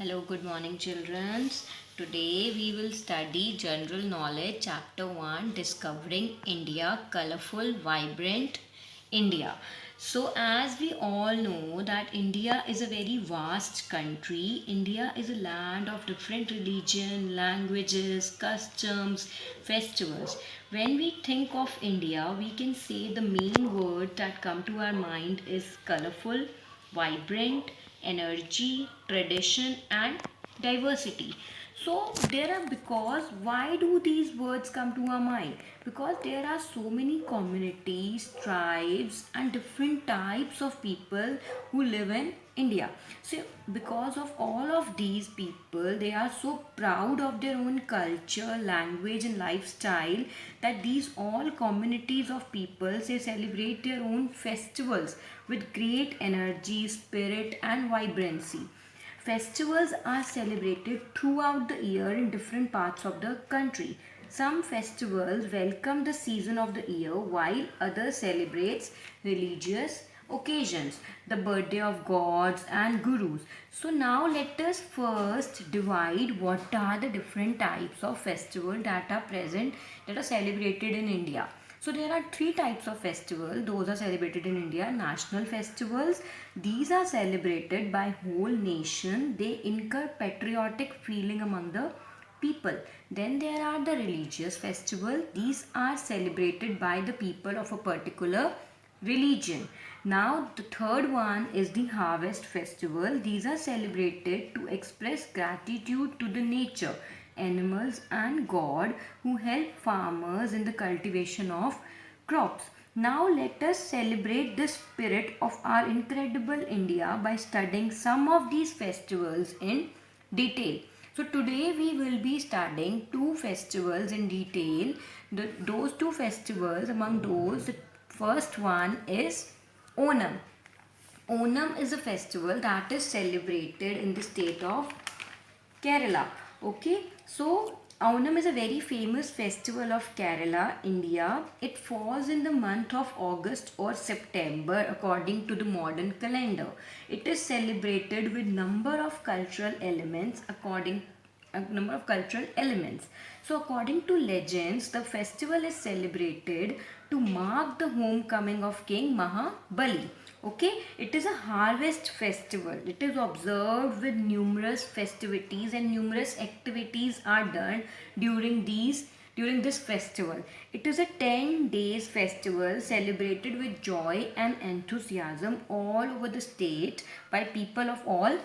Hello, good morning, children. Today we will study General Knowledge, Chapter 1, Discovering India, Colorful, Vibrant India. So, as we all know that India is a very vast country. India is a land of different religion, languages, customs, festivals. When we think of India, we can say the main word that come to our mind is colorful, vibrant, energy, tradition, and diversity. So there are, because why do these words come to our mind? Because there are so many communities, tribes, and different types of people who live in India. So because of all of these people, they are so proud of their own culture, language, and lifestyle that these all communities of people, they celebrate their own festivals with great energy, spirit, and vibrancy. Festivals are celebrated throughout the year in different parts of the country. Some festivals welcome the season of the year while others celebrates religious occasions, the birthday of gods and gurus. So now let us first divide what are the different types of festival that are present, that are celebrated in India. So there are three types of festival. Those are celebrated in India. National festivals. These are celebrated by whole nation. They incur patriotic feeling among the people. Then there are the religious festival. These are celebrated by the people of a particular religion. Now the third one is the harvest festival. These are celebrated to express gratitude to the nature, animals, and God who help farmers in the cultivation of crops. Now let us celebrate the spirit of our incredible India by studying some of these festivals in detail. So today we will be studying two festivals in detail. Those two festivals, among those, the first one is Onam. Onam is a festival that is celebrated in the state of Kerala. Okay, so Onam is a very famous festival of Kerala, India. It falls in the month of August or September according to the modern calendar. It is celebrated with number of cultural elements according a number of cultural elements. So according to legends, the festival is celebrated to mark the homecoming of King Mahabali. Okay, it is a harvest festival. It is observed with numerous festivities and numerous activities are done during this festival. It is a 10 days festival celebrated with joy and enthusiasm all over the state by people of all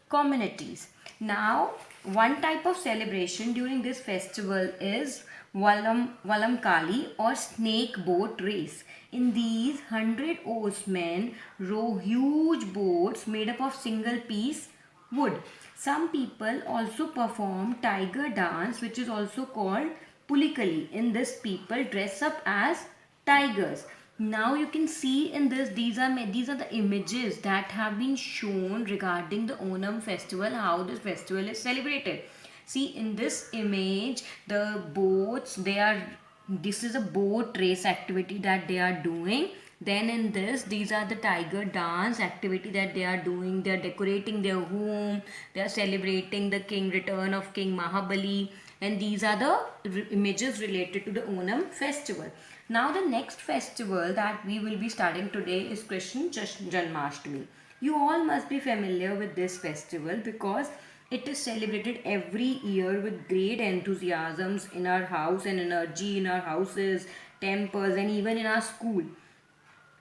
communities. Now, one type of celebration during this festival is Valam Kali or snake boat race. In these, 100 oarsmen row huge boats made up of single piece wood. Some people also perform tiger dance, which is also called Pulikali. In this, people dress up as tigers. Now you can see in this, these are the images that have been shown regarding the Onam festival, how this festival is celebrated. See in this image, the boats, this is a boat race activity that they are doing. Then in this, these are the tiger dance activity that they are doing. They are decorating their home. They are celebrating the return of King Mahabali. And these are the images related to the Onam festival. Now the next festival that we will be studying today is Krishna Janmashtami. You all must be familiar with this festival because it is celebrated every year with great enthusiasms in our house and energy in our houses, temples, and even in our school.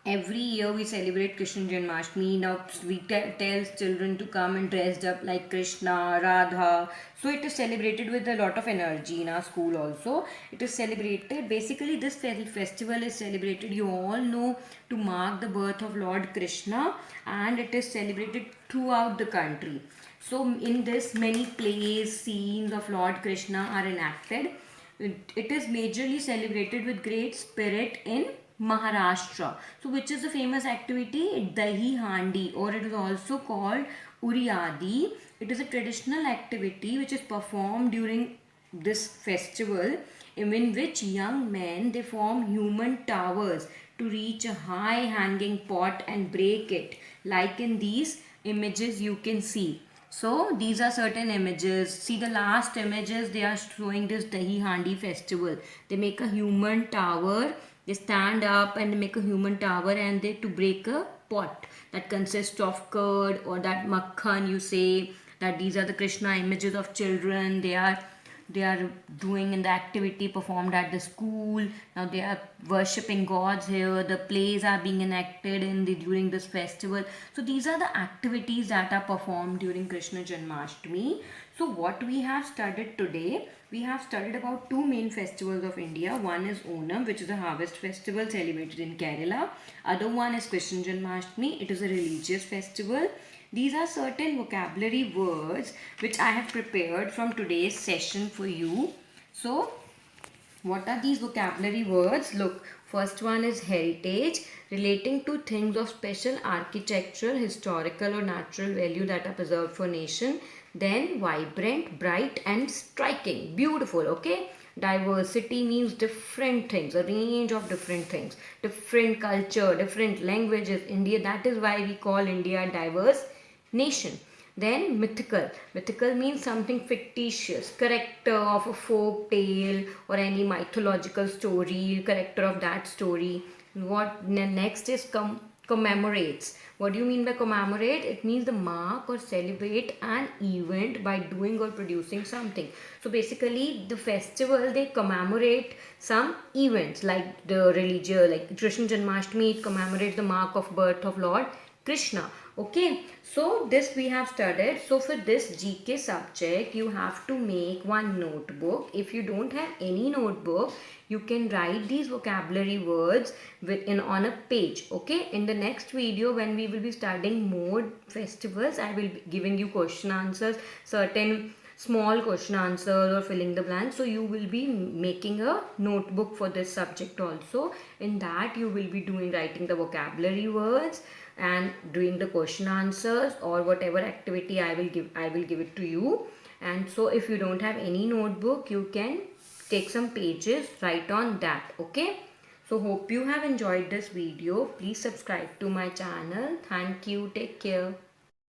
Every year we celebrate Krishna Janmashtami. Now we tell children to come and dressed up like Krishna, Radha. So it is celebrated with a lot of energy in our school also. It is celebrated, basically this festival is celebrated, you all know, to mark the birth of Lord Krishna, and it is celebrated throughout the country. So in this, many plays, scenes of Lord Krishna are enacted. It is majorly celebrated with great spirit in Maharashtra. So which is a famous activity? Dahi Handi, or it is also called Uriadi. It is a traditional activity which is performed during this festival, in which young men, they form human towers to reach a high hanging pot and break it, like in these images you can see. So these are certain images. See the last images, they are showing this Dahi Handi festival. They make a human tower. They stand up and they make a human tower and they to break a pot that consists of curd or that makhan you say, that these are the Krishna images of children. They are doing in the activity performed at the school. Now they are worshipping gods here. The plays are being enacted during this festival. So these are the activities that are performed during Krishna Janmashtami. So what we have studied today, we have studied about two main festivals of India. One is Onam, which is a harvest festival celebrated in Kerala. Other one is Krishna Janmashtami. It is a religious festival. These are certain vocabulary words which I have prepared from today's session for you. So, what are these vocabulary words? Look, first one is heritage, relating to things of special architectural, historical or natural value that are preserved for nation. Then vibrant, bright and striking, beautiful, okay? Diversity means different things, a range of different things, different culture, different languages. India, that is why we call India a diverse nation. Then mythical. Mythical means something fictitious, character of a folk tale or any mythological story, character of that story. What next is commemorates. What do you mean by commemorate? It means the mark or celebrate an event by doing or producing something. So basically the festival, they commemorate some events like the religion, like Krishna Janmashtami, it commemorates the mark of birth of Lord Krishna. Okay, so this we have studied. So for this GK subject, you have to make one notebook. If you don't have any notebook, you can write these vocabulary words on a page. Okay, in the next video when we will be studying more festivals, I will be giving you question answers, certain small question answers or filling the blanks. So you will be making a notebook for this subject also. In that you will be writing the vocabulary words and doing the question answers or whatever activity I will give it to you. And so if you don't have any notebook, you can take some pages, write on that. Okay, so hope you have enjoyed this video. Please subscribe to my channel. Thank you. Take care.